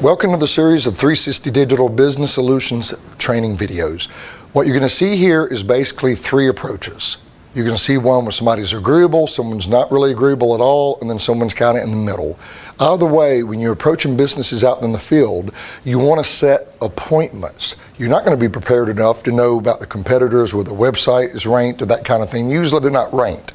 Welcome to the series of 360 Digital Business Solutions training videos. What you're going to see here is basically three approaches. You're going to see one where somebody's agreeable, someone's not really agreeable at all, and then someone's kind of in the middle. Either way, when you're approaching businesses out in the field, you want to set appointments. You're not going to be prepared enough to know about the competitors, where the website is ranked, or that kind of thing. Usually they're not ranked.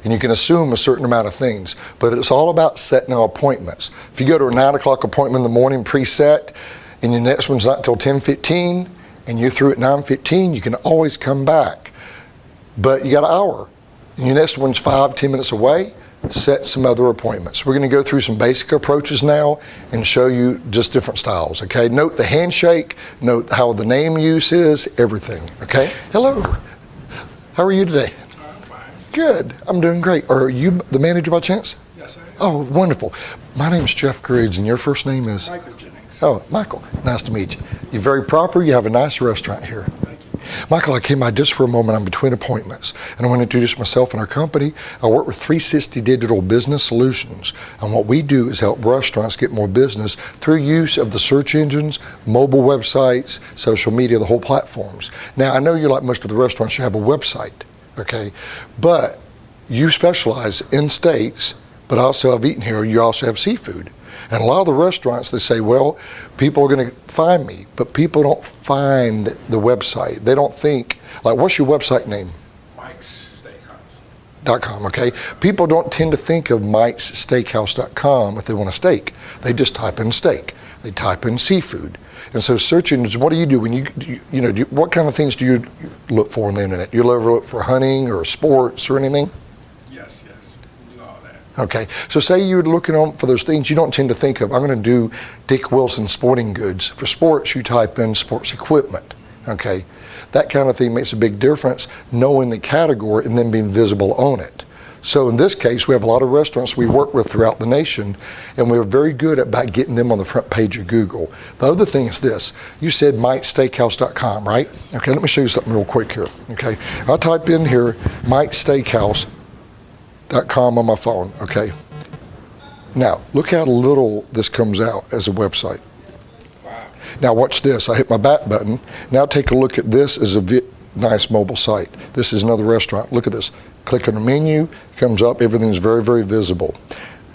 And you can assume a certain amount of things, but it's all about setting appointments. If you go to a 9 o'clock appointment in the morning preset, and your next one's not until 10:15, and you're through at 9:15, you can always come back. But you got an hour, and your next one's 5-10 minutes away, set some other appointments. We're gonna go through some basic approaches now and show you just different styles, okay? Note the handshake, note how the name use is, everything, okay? Hello, how are you today? Good, I'm doing great. Are you the manager by chance? Yes, I am. Oh, wonderful. My name's Jeff Griggs, and your first name is? Michael Jennings. Oh, Michael, nice to meet you. You're very proper, you have a nice restaurant here. Thank you. Michael, I came by just for a moment. I'm between appointments, and I want to introduce myself and our company. I work with 360 Digital Business Solutions, and what we do is help restaurants get more business through use of the search engines, mobile websites, social media, the whole platforms. Now, I know you, like most of the restaurants, you have a website. Okay, but you specialize in steaks, but also I've eaten here, you also have seafood. And a lot of the restaurants, they say, well, people are gonna find me, but people don't find the website. They don't think, like, what's your website name? Mike's Steakhouse. .com, okay? People don't tend to think of mikessteakhouse.com if they want a steak. They just type in steak. They type in seafood. And so search engines, what do you do when what kind of things do you look for on the internet? You ever look for hunting or sports or anything? Yes, we do all that. Okay, so say you're looking on for those things you don't tend to think of. I'm gonna do Dick Wilson Sporting Goods. For sports, you type in sports equipment, okay? That kind of thing makes a big difference, knowing the category and then being visible on it. So in this case, we have a lot of restaurants we work with throughout the nation, and we're very good about getting them on the front page of Google. The other thing is this, you said mikesteakhouse.com, right? Yes. Okay, let me show you something real quick here, okay? I'll type in here mikesteakhouse.com on my phone, okay? Now, look how little this comes out as a website. Wow. Now watch this, I hit my back button. Now take a look at this as a nice mobile site. This is another restaurant, look at this. Click on the menu, comes up, everything's very, very visible.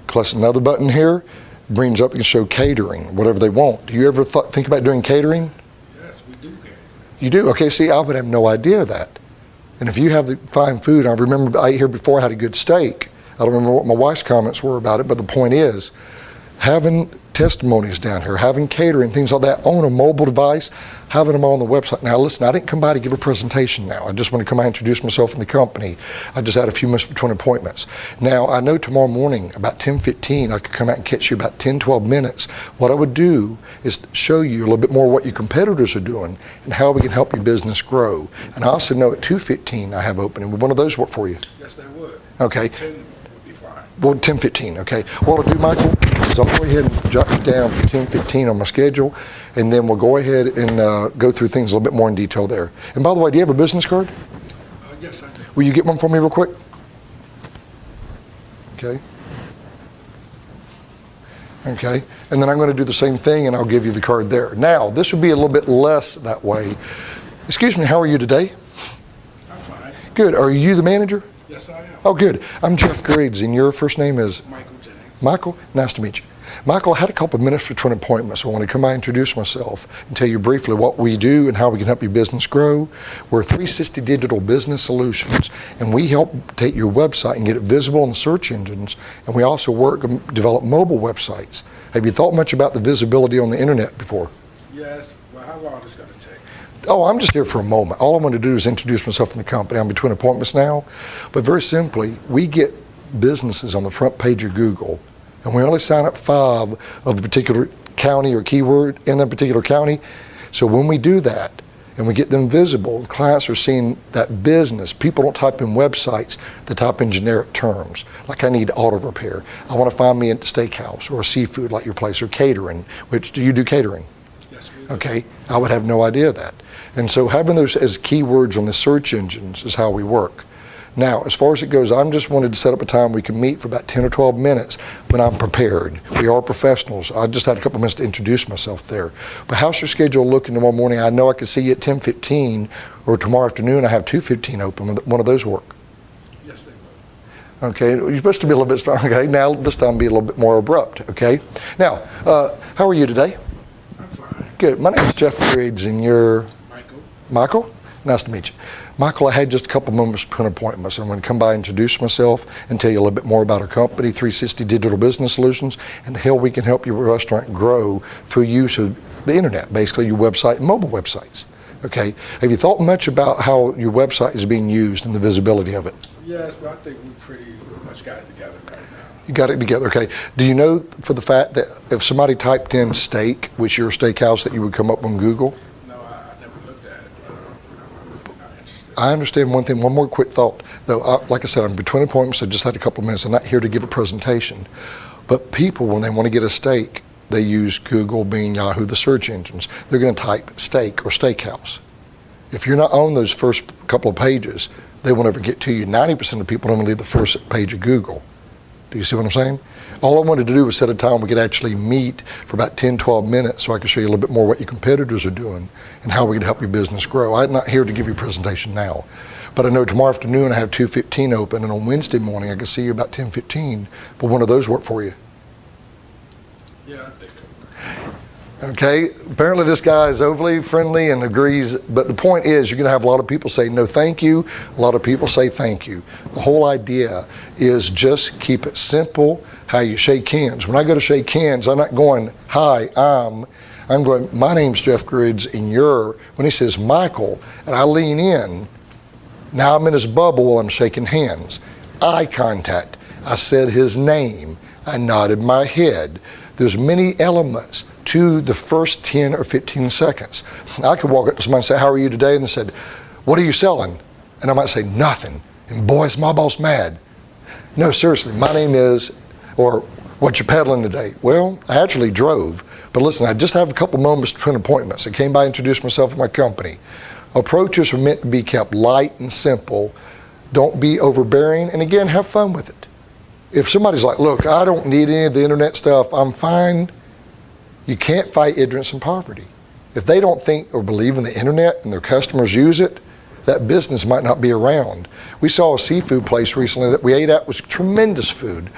Plus another button here, brings up, you can show catering, whatever they want. Do you ever think about doing catering? Yes, we do that. You do? Okay, see, I would have no idea of that. And if you have the fine food, I remember I ate here before, I had a good steak. I don't remember what my wife's comments were about it, but the point is, having testimonies down here, having catering, things like that on a mobile device, having them on the website. Now listen, I didn't come by to give a presentation now. I just want to come out and introduce myself and the company. I just had a few minutes between appointments. Now I know tomorrow morning about 10:15 I could come out and catch you about 10-12 minutes. What I would do is show you a little bit more what your competitors are doing and how we can help your business grow. And I also know at 2:15 I have opening. Would one of those work for you? Yes, that would. Okay. 10 would be fine. Well, 10:15, okay. What I'll do, Michael, is I'll go ahead and jot you down for 10:15 on my schedule, and then we'll go ahead and go through things a little bit more in detail there. And by the way, do you have a business card? Yes, I do. Will you get one for me real quick? Okay. Okay, and then I'm going to do the same thing, and I'll give you the card there. Now, this would be a little bit less that way. Excuse me, how are you today? I'm fine. Good. Are you the manager? Yes, I am. Oh, good. I'm Jeff Griggs, and your first name is? Michael Jennings. Michael, nice to meet you. Michael, I had a couple of minutes between appointments. I want to come by and introduce myself and tell you briefly what we do and how we can help your business grow. We're 360 Digital Business Solutions, and we help take your website and get it visible in the search engines, and we also work and develop mobile websites. Have you thought much about the visibility on the internet before? Yes. Well, how long is it going to take? Oh, I'm just here for a moment. All I want to do is introduce myself and the company. I'm between appointments now, but very simply, we get businesses on the front page of Google, and we only sign up 5 of a particular county or keyword in that particular county. So when we do that and we get them visible, the clients are seeing that business. People don't type in websites, they type in generic terms. Like I need auto repair. I want to find me a steakhouse or a seafood like your place, or catering, which do you do catering? Yes, we do. Okay, I would have no idea of that. And so having those as keywords on the search engines is how we work. Now, as far as it goes, I'm just wanted to set up a time we can meet for about 10 or 12 minutes when I'm prepared. We are professionals. I just had a couple minutes to introduce myself there. But how's your schedule looking tomorrow morning? I know I can see you at 10:15, or tomorrow afternoon I have 2:15 open. Would one of those work? Yes, they will. Okay, you're supposed to be a little bit strong. Okay, now this time be a little bit more abrupt. Okay, now how are you today? I'm fine. Good. My name is Jeff Griggs, and you're Michael. Nice to meet you, Michael. I had just a couple moments between appointments. I'm going to come by and introduce myself and tell you a little bit more about our company, 360 Digital Business Solutions, and how we can help your restaurant grow through use of the internet, basically your website and mobile websites. Okay, have you thought much about how your website is being used and the visibility of it? Yes, but I think we pretty much got it together right now. You got it together, okay. Do you know for the fact that if somebody typed in steak, which you're a steakhouse, that you would come up on Google? No, I never looked at it, but I'm really not interested. I understand one thing, one more quick thought. Though, like I said, I'm between appointments, I just had a couple of minutes. I'm not here to give a presentation. But people, when they want to get a steak, they use Google, Bing, Yahoo, the search engines. They're going to type steak or steakhouse. If you're not on those first couple of pages, they won't ever get to you. 90% of people don't leave the first page of Google. Do you see what I'm saying? All I wanted to do was set a time we could actually meet for about 10, 12 minutes so I could show you a little bit more what your competitors are doing and how we can help your business grow. I'm not here to give you a presentation now, but I know tomorrow afternoon I have 2:15 open, and on Wednesday morning I can see you about 10:15. But one of those work for you? Yeah, I think. Okay, apparently this guy is overly friendly and agrees, but the point is you're going to have a lot of people say no thank you, a lot of people say thank you. The whole idea is just keep it simple, how you shake hands. When I go to shake hands, I'm not going, hi, I'm going, my name's Jeff Griggs, and when he says Michael, and I lean in, now I'm in his bubble while I'm shaking hands. Eye contact, I said his name, I nodded my head. There's many elements to the first 10 or 15 seconds. I could walk up to somebody and say, how are you today? And they said, what are you selling? And I might say, nothing. And boy, is my boss mad. No, seriously, my name is, or what you peddling today? Well, I actually drove, but listen, I just have a couple moments between appointments. I came by, introduced myself and my company. Approaches are meant to be kept light and simple. Don't be overbearing, and again, have fun with it. If somebody's like, look, I don't need any of the internet stuff, I'm fine. You can't fight ignorance and poverty. If they don't think or believe in the internet and their customers use it, that business might not be around. We saw a seafood place recently that we ate at, was tremendous food.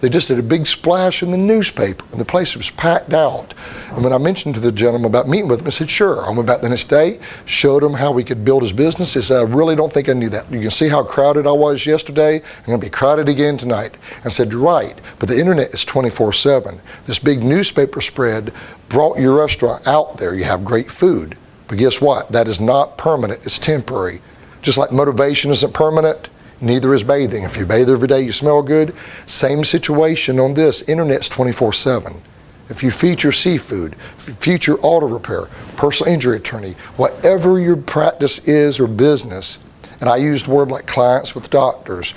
They just did a big splash in the newspaper, and the place was packed out. And when I mentioned to the gentleman about meeting with him, I said, sure. I went back the next day, showed him how we could build his business. He said, I really don't think I knew that. You can see how crowded I was yesterday. I'm going to be crowded again tonight. I said, you're right, but the internet is 24/7. This big newspaper spread brought your restaurant out there. You have great food. But guess what? That is not permanent. It's temporary. Just like motivation isn't permanent, neither is bathing. If you bathe every day, you smell good. Same situation on this. Internet's 24/7. If you feature seafood, if you feature auto repair, personal injury attorney, whatever your practice is or business, and I used the word like clients with doctors,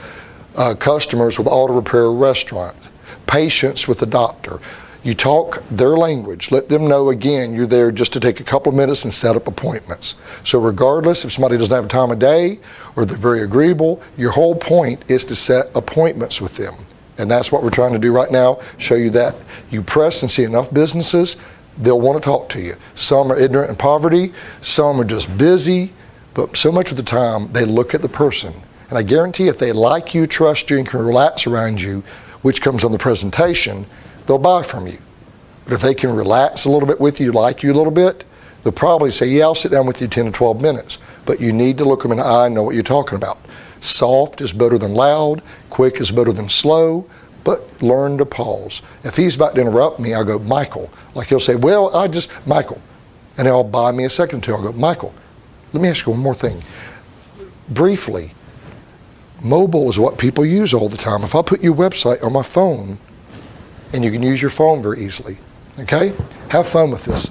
customers with auto repair restaurants, patients with the doctor, you talk their language. Let them know, again, you're there just to take a couple of minutes and set up appointments. So regardless if somebody doesn't have time of day or they're very agreeable, your whole point is to set appointments with them. And that's what we're trying to do right now, show you that. You press and see enough businesses, they'll want to talk to you. Some are ignorant in poverty, some are just busy, but so much of the time they look at the person. And I guarantee if they like you, trust you, and can relax around you, which comes on the presentation, they'll buy from you. But if they can relax a little bit with you, like you a little bit, they'll probably say, yeah, I'll sit down with you 10 to 12 minutes. But you need to look them in the eye and know what you're talking about. Soft is better than loud, quick is better than slow, but learn to pause. If he's about to interrupt me, I'll go, Michael. Like he'll say, well, Michael. And he'll buy me a second or two. I'll go, Michael, let me ask you one more thing. Briefly, mobile is what people use all the time. If I put your website on my phone, and you can use your phone very easily, okay? Have fun with this.